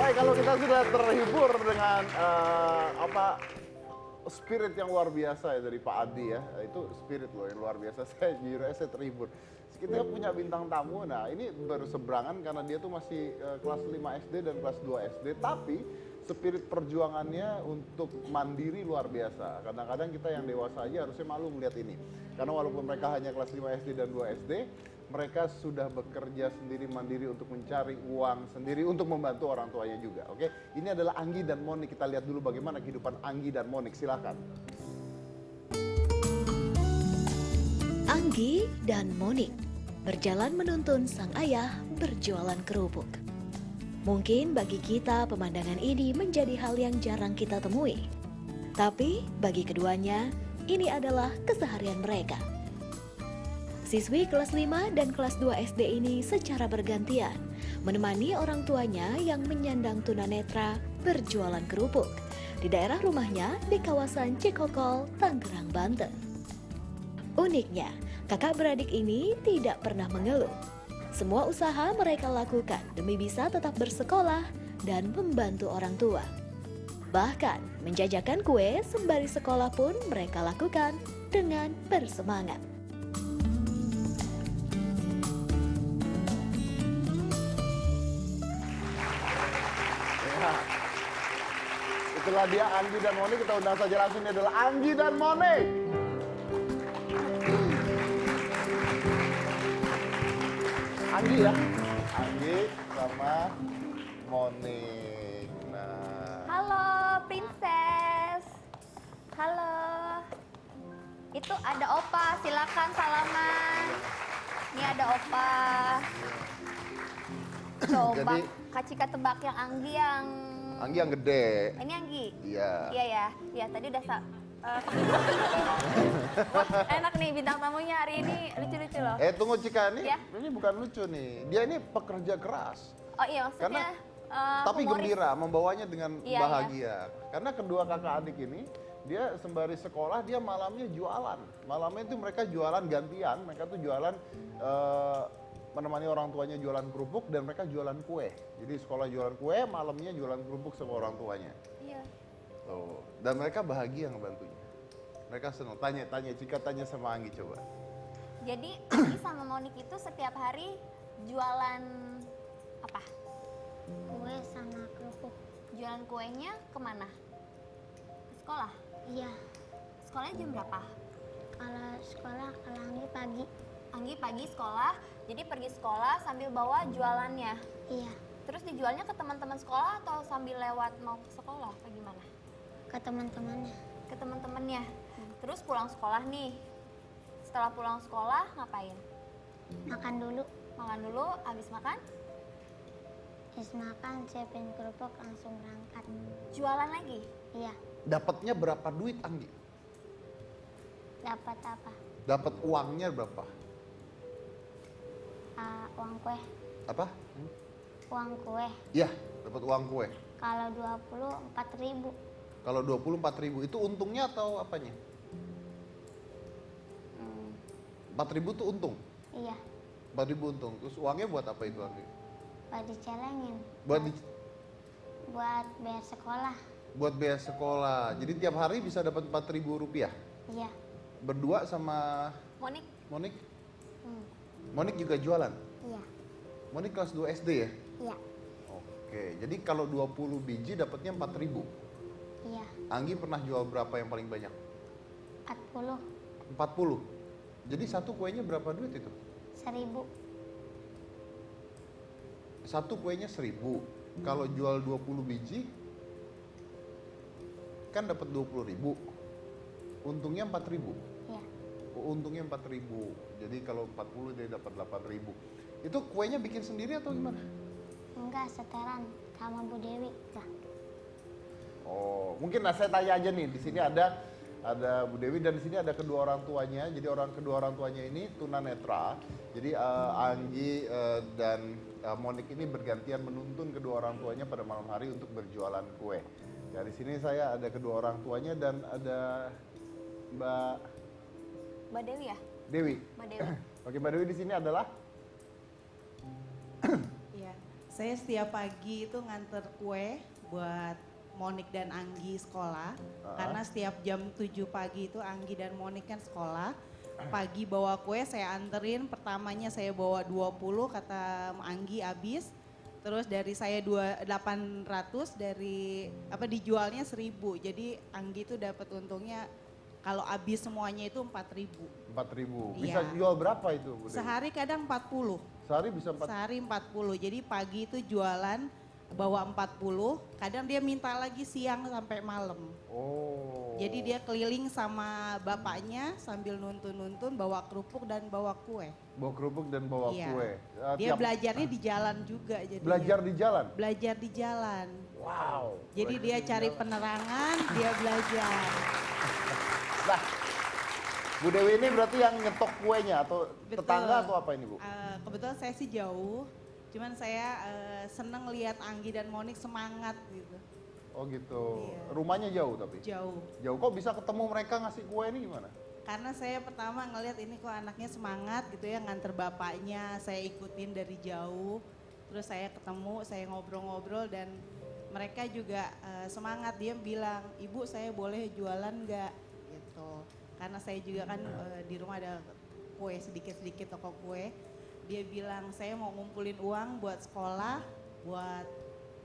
Baik, kalau kita sudah terhibur dengan spirit yang luar biasa ya dari Pak Adi ya, itu spirit loh yang luar biasa. Saya jujur aja saya terhibur. Kita punya bintang tamu, nah ini baru seberangan karena dia tuh masih kelas 5 SD dan kelas 2 SD, tapi spirit perjuangannya untuk mandiri luar biasa. Kadang-kadang kita yang dewasa aja harusnya malu melihat ini. Karena walaupun mereka hanya kelas 5 SD dan 2 SD, mereka sudah bekerja sendiri mandiri untuk mencari uang sendiri untuk membantu orang tuanya juga. Oke, ini adalah Anggi dan Monik. Kita lihat dulu bagaimana kehidupan Anggi dan Monik. Silakan. Anggi dan Monik berjalan menuntun sang ayah berjualan kerupuk. Mungkin bagi kita pemandangan ini menjadi hal yang jarang kita temui. Tapi bagi keduanya, ini adalah keseharian mereka. Siswi kelas 5 dan kelas 2 SD ini secara bergantian menemani orang tuanya yang menyandang tunanetra berjualan kerupuk di daerah rumahnya di kawasan Cikokol, Tangerang, Banten. Uniknya, kakak beradik ini tidak pernah mengeluh. Semua usaha mereka lakukan demi bisa tetap bersekolah dan membantu orang tua. Bahkan, menjajakan kue sembari sekolah pun mereka lakukan dengan bersemangat. Ya. Itulah dia Anggi dan Monik. Kita undang saja langsung, ini adalah Anggi dan Monik. Anggi ya, Anggi sama Monik. Nah, Halo, Princess. Halo. Itu ada Opa, silakan salaman. Ini ada Opa. Coba Jadi- Kak Cika tebak yang Anggi yang... Anggi yang gede. Ini Anggi? Iya. Iya ya. Iya, tadi udah Wah, enak nih bintang tamunya hari ini lucu-lucu loh. Tunggu Cika, nih, Ya. ini bukan lucu nih. Dia ini pekerja keras. Oh iya, maksudnya Tapi humoris. gembira, membawanya dengan Iya, bahagia. Karena kedua kakak adik ini, dia sembari sekolah, dia malamnya jualan. Malamnya itu mereka jualan gantian, mereka tuh jualan menemani orang tuanya jualan kerupuk dan mereka jualan kue. Jadi sekolah jualan kue, malamnya jualan kerupuk sama orang tuanya. Iya. Tuh. Dan mereka bahagia ngebantunya. Mereka senang. Tanya Cika tanya sama Anggi coba. Jadi Anggi sama Monik itu setiap hari jualan apa? Kue sama kerupuk. Jualan kuenya kemana? Ke sekolah? Iya, Sekolahnya jam berapa? kalau sekolah kalau Anggi pagi. Anggi pagi sekolah, jadi pergi sekolah sambil bawa jualannya. Iya, Terus dijualnya ke teman-teman sekolah atau sambil lewat mau ke sekolah? Apa gimana? ke teman-temannya. Ke teman-temannya. Terus pulang sekolah nih. Setelah pulang sekolah ngapain? Makan dulu, Makan dulu, habis makan habis makan siapin kerupuk langsung berangkat. jualan lagi. Iya, Dapatnya berapa duit Anggi? dapat apa? Dapat uangnya berapa? Uang kue. Apa? Uang kue. Iya, dapat uang kue. Kalau 24.000. Kalau 24.000 itu untungnya atau apanya? 4.000 tuh untung. Iya, 4.000 untung. Terus uangnya buat apa itu Anggi? buat dicelengin. Buat Bayar sekolah. buat biaya sekolah. Jadi tiap hari bisa dapat 4.000 rupiah. Iya. Berdua sama Monik, Monik. Hmm. Monik juga jualan. Iya. Monik kelas 2 SD ya? Iya. Oke, jadi kalau 20 biji dapatnya 4.000. Iya. Anggi pernah jual berapa yang paling banyak? 40. 40. Jadi satu kuenya berapa duit itu? 1.000. Satu kuenya 1.000. Kalau jual 20 biji kan dapat 20.000. Untungnya 4.000. Iya. Untungnya 4.000. Jadi kalau 40 dia dapat 8.000. Itu kuenya bikin sendiri atau gimana? Enggak, setelan sama Bu Dewi. Lah. Oh, mungkin saya tanya aja nih. Di sini ada Bu Dewi dan di sini ada kedua orang tuanya. Jadi kedua orang tuanya ini tunanetra. Jadi Anggi dan Monik ini bergantian menuntun kedua orang tuanya pada malam hari untuk berjualan kue. Ya, di sini saya ada kedua orang tuanya dan ada Mbak Mbak Dewi ya? Dewi. Mbak Dewi. Oke, Mbak Dewi di sini adalah Iya, Saya setiap pagi itu nganter kue buat Monik dan Anggi sekolah. Karena setiap jam 7 pagi itu Anggi dan Monik kan sekolah. Pagi bawa kue saya anterin, pertamanya saya bawa 20 kata Anggi habis. Terus dari saya 800 dari dijualnya 1000. Jadi Anggi itu dapat untungnya kalau habis semuanya itu 4.000. 4.000. Iya. Bisa jual berapa itu, Bu Dewi? Sehari kadang 40. Sehari bisa 4. Sehari 40. Jadi pagi itu jualan bawa 40, kadang dia minta lagi siang sampai malam. Oh. Jadi dia keliling sama bapaknya sambil nuntun-nuntun bawa kerupuk dan bawa kue. Bawa kerupuk dan bawa Iya. kue. Dia belajarnya di jalan juga jadinya. Belajar di jalan? Belajar di jalan. Wow. Jadi belajar dia di cari jalan. penerangan, dia belajar. Nah, Bu Dewi ini berarti yang nyetok kuenya atau Betul. tetangga atau apa ini, Bu? Kebetulan saya sih jauh, cuman saya seneng lihat Anggi dan Monik semangat gitu. Oh gitu. Iya. Rumahnya jauh tapi? Jauh. Jauh. Kok bisa ketemu mereka ngasih kue ini gimana? Karena saya pertama ngelihat ini kok anaknya semangat gitu ya, nganter bapaknya, saya ikutin dari jauh. Terus saya ketemu, saya ngobrol-ngobrol dan mereka juga semangat. Dia bilang, "Ibu, saya boleh jualan nggak?" Gitu. Karena saya juga kan di rumah ada kue sedikit-sedikit, toko kue. Dia bilang, "Saya mau ngumpulin uang buat sekolah, buat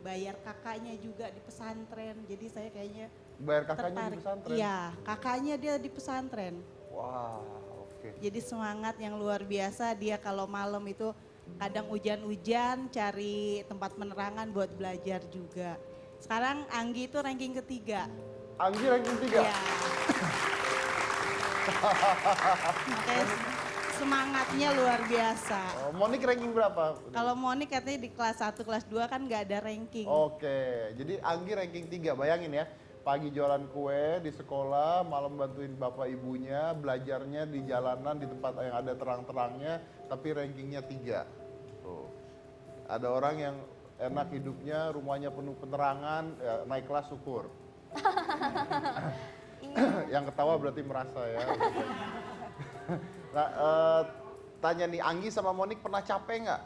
bayar kakaknya juga di pesantren." Jadi saya kayaknya Bayar kakaknya tertarik. di pesantren? Iya, kakaknya dia di pesantren. Wah, oke. Jadi semangat yang luar biasa. Dia kalau malam itu kadang hujan-hujan cari tempat penerangan buat belajar juga. Sekarang Anggi itu ranking ketiga. Anggi ranking 3? Iya. Makanya semangatnya luar biasa. Oh, Monik ranking berapa? Kalau Monik katanya di kelas 1, kelas 2 kan nggak ada ranking. Oke, jadi Anggi ranking 3. Bayangin ya, pagi jualan kue di sekolah, malam bantuin bapak ibunya, belajarnya di jalanan di tempat yang ada terang-terangnya, tapi rankingnya 3. Tuh. Ada orang yang enak hidupnya, rumahnya penuh penerangan, ya, naik kelas syukur. Yang ketawa berarti merasa ya. Nah, tanya nih, Anggi sama Monik pernah capek nggak?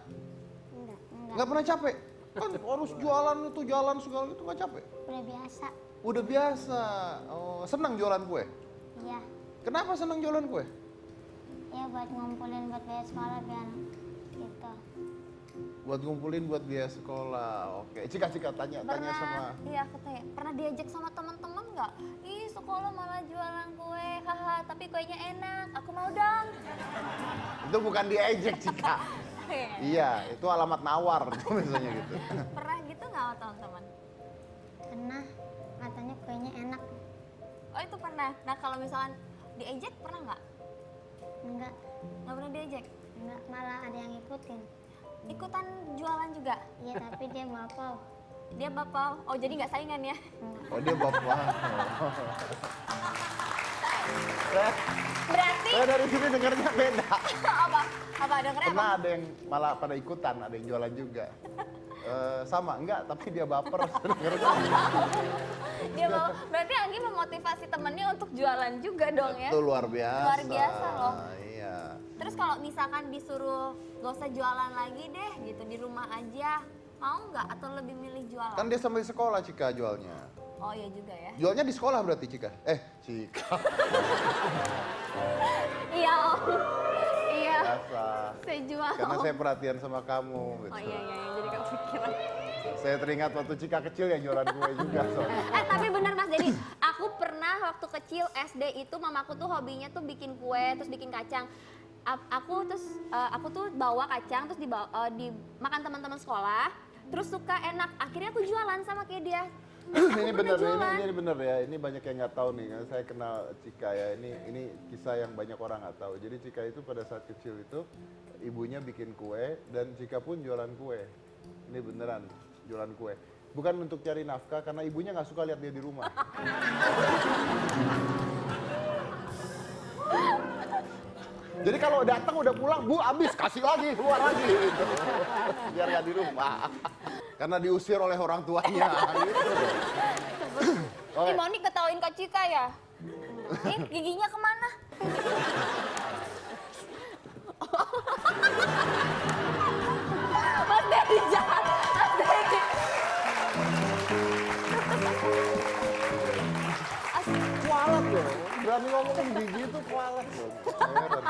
Enggak. Nggak pernah capek? Kan harus jualan itu, jalan segala itu nggak capek? Udah biasa. Udah biasa. Oh, senang jualan kue? Iya. Kenapa senang jualan kue? Ya buat ngumpulin buat biaya sekolah biar gitu. Buat ngumpulin buat biaya sekolah. Oke, Cika tanya sama. Iya aku tanya, pernah diajak sama teman-teman nggak? Ih sekolah malah jualan kue, haha. Tapi kuenya enak, aku mau dong. Itu bukan diejek, Cika. Iya, itu alamat nawar biasanya gitu. Pernah gitu nggak sama teman-teman? Karena katanya kuenya enak. Oh itu pernah. Nah kalau misalkan diejek pernah nggak? Enggak. Nggak pernah diejek? Enggak, malah ada yang ikutin. Ikutan jualan juga? Iya, tapi dia bapau. Dia bapak. Oh jadi nggak saingan ya? Enggak. Oh, dia bapak. Berarti Saya dari sini dengarnya beda. apa dengernya apa? Pernah ada yang malah pada ikutan, ada yang jualan juga. Sama, enggak, tapi dia baper. Dengarnya. Dia mau, berarti Anggi memotivasi temennya untuk jualan juga dong ya? Itu luar biasa. Luar biasa loh. Iya. Terus kalau misalkan disuruh gak usah jualan lagi deh gitu di rumah aja, mau nggak atau lebih milih jualan? Kan dia sampai sekolah Cika jualnya. Oh iya juga ya. Jualnya di sekolah berarti Cika? Cika. Iya om. Iya. Biasa. Saya jual. Karena saya perhatian sama kamu gitu. Oh iya jadi kepikiran. Saya teringat waktu Cika kecil ya jualan kue juga soalnya. Tapi bener mas, jadi aku pernah waktu kecil SD itu mamaku tuh hobinya tuh bikin kue terus bikin kacang. Aku tuh bawa kacang terus dimakan teman-teman sekolah, terus suka enak. Akhirnya aku jualan sama kayak dia. Ini bener, jualan. ini bener ya. Ini banyak yang nggak tahu nih. Kan saya kenal Cika ya. Ini kisah yang banyak orang nggak tahu. Jadi Cika itu pada saat kecil itu ibunya bikin kue dan Cika pun jualan kue. Ini beneran jualan kue. Bukan untuk cari nafkah karena ibunya nggak suka lihat dia di rumah. Jadi kalau datang udah pulang, Bu habis kasih lagi, keluar lagi gitu. Biar nggak di rumah. Karena diusir oleh orang tuanya gitu. Ini Monik ketawain Kak Cika ya? Ini giginya kemana? Mas Dedi jahat. Gigi itu kualat dong. Heran kok.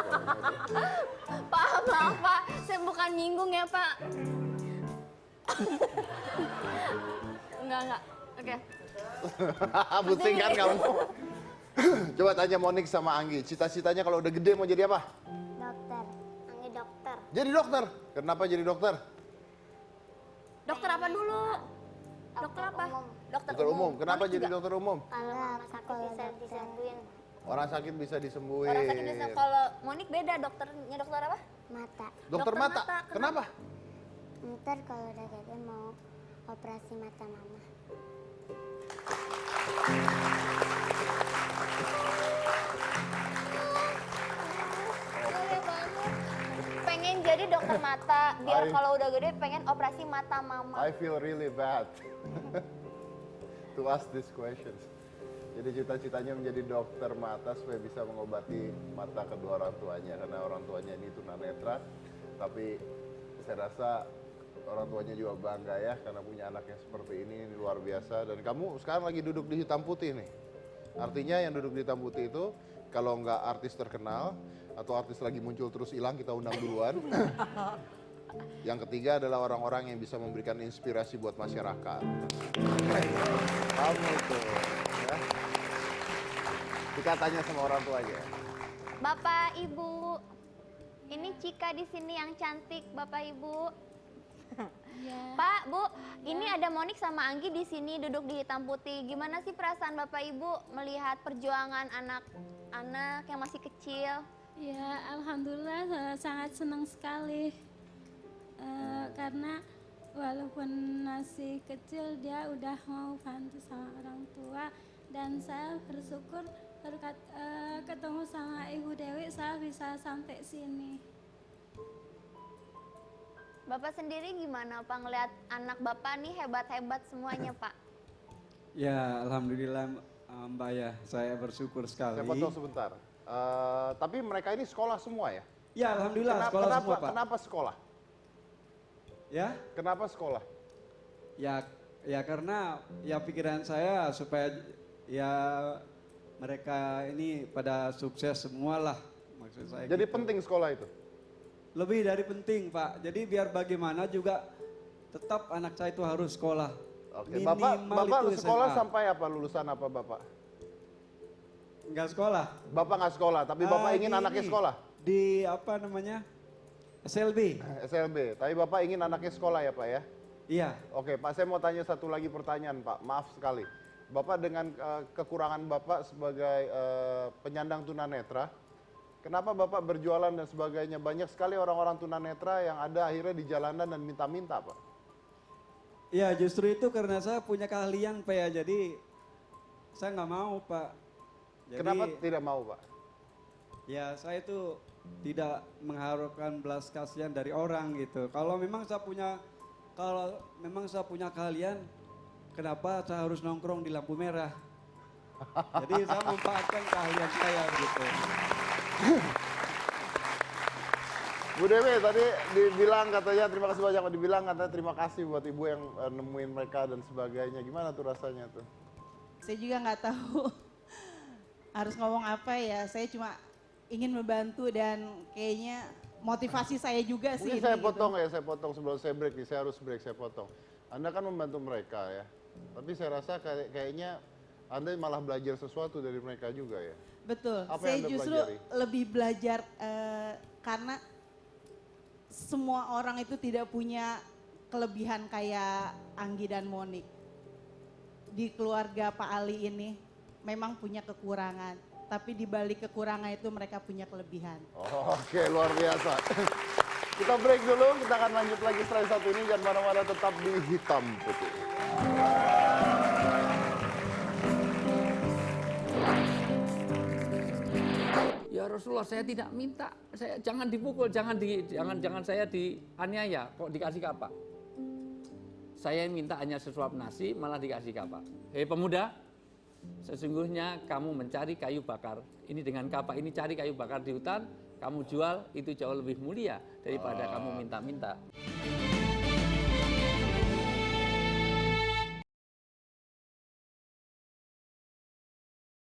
Pak, maaf Pak, saya bukan nyinggung ya Pak. Enggak. Oke. Pusing kan kamu? Coba tanya Monik sama Anggi, cita-citanya kalau udah gede mau jadi apa? Dokter. Anggi dokter. Jadi dokter. Kenapa jadi dokter? Dokter apa dulu? Dokter apa? umum. Dokter umum. Kenapa Monik jadi juga? dokter umum? Kalau sakit bisa disembuhin. Orang sakit bisa disembuhin. Orang sakit bisa. Kalau Monik beda, dokternya dokter apa? Mata. Dokter dokter mata. mata, Kenapa? Ntar kalau udah gede mau operasi mata mama. Boleh banget. Pengen jadi dokter mata, biar I- kalau udah gede pengen operasi mata mama. I feel really bad to ask these questions. Jadi cita-citanya menjadi dokter mata supaya bisa mengobati mata kedua orang tuanya karena orang tuanya ini tunanetra. Tapi saya rasa orang tuanya juga bangga ya karena punya anak yang seperti ini luar biasa. Dan kamu sekarang lagi duduk di hitam putih nih. Artinya yang duduk di hitam putih itu kalau nggak artis terkenal atau artis lagi muncul terus hilang kita undang duluan. Yang ketiga adalah orang-orang yang bisa memberikan inspirasi buat masyarakat. Kamu tuh, ya. Kita tanya sama orang tuanya. Bapak, Ibu, ini Cika di sini yang cantik, Bapak, Ibu. Pak, Bu, ini ada Monik sama Anggi di sini duduk di hitam putih. Gimana sih perasaan Bapak Ibu melihat perjuangan anak-anak yang masih kecil? Ya, alhamdulillah sangat senang sekali. Karena walaupun masih kecil dia udah mau bantu sama orang tua dan saya bersyukur berkat ketemu sama Ibu Dewi saya bisa sampai sini. Bapak sendiri gimana Pak ngelihat anak Bapak nih hebat-hebat semuanya Pak? Ya, alhamdulillah Mbak ya, saya bersyukur sekali. Saya potong sebentar. Tapi mereka ini sekolah semua ya? Ya, alhamdulillah sekolah semua Pak. Kenapa sekolah? Ya, Kenapa sekolah? ya karena ya pikiran saya supaya ya mereka ini pada sukses semualah maksud saya. Jadi gitu. penting sekolah itu? Lebih dari penting Pak. Jadi biar bagaimana juga tetap anak saya itu harus sekolah. Oke, Bapak itu sekolah SMA. sampai apa? Lulusan apa Bapak? Enggak sekolah. Bapak nggak sekolah, tapi Bapak ingin Di anaknya ini, sekolah? Di apa namanya? SLB. SLB, tapi Bapak ingin anaknya sekolah ya Pak ya? Iya. Oke Pak, saya mau tanya satu lagi pertanyaan Pak, maaf sekali. Bapak dengan kekurangan Bapak sebagai penyandang tunanetra, kenapa Bapak berjualan dan sebagainya? Banyak sekali orang-orang tunanetra yang ada akhirnya di jalanan dan minta-minta Pak. Ya justru itu karena saya punya keahlian Pak ya, jadi saya nggak mau Pak. Jadi, Kenapa tidak mau Pak? ya saya itu tidak mengharapkan belas kasihan dari orang gitu. Kalau memang saya punya keahlian, kenapa saya harus nongkrong di lampu merah? Jadi saya memanfaatkan keahlian saya gitu. Bu Dewi tadi dibilang katanya terima kasih banyak, dibilang katanya terima kasih buat ibu yang nemuin mereka dan sebagainya. Gimana tuh rasanya tuh? Saya juga nggak tahu harus ngomong apa ya. Saya cuma ingin membantu dan kayaknya motivasi saya juga sih. Mungkin ini saya gitu. potong ya, saya potong sebelum saya break nih, saya harus break, saya potong. Anda kan membantu mereka ya, tapi saya rasa kayaknya Anda malah belajar sesuatu dari mereka juga ya. Betul. Apa Saya yang Anda justru pelajari? lebih belajar karena semua orang itu tidak punya kelebihan kayak Anggi dan Monik. Di keluarga Pak Ali ini memang punya kekurangan, tapi di balik kekurangan itu mereka punya kelebihan. Oke, luar biasa. Kita break dulu, kita akan lanjut lagi setelah satu ini. Jangan mana-mana, tetap di Hitam Putih. Ya Rasulullah, saya tidak minta, saya jangan dipukul, jangan saya dianiaya, kok dikasih kapak. Saya minta hanya sesuap nasi, malah dikasih kapak. Hei pemuda, sesungguhnya kamu mencari kayu bakar. Ini dengan kapak ini cari kayu bakar di hutan, kamu jual, itu jauh lebih mulia daripada kamu minta-minta.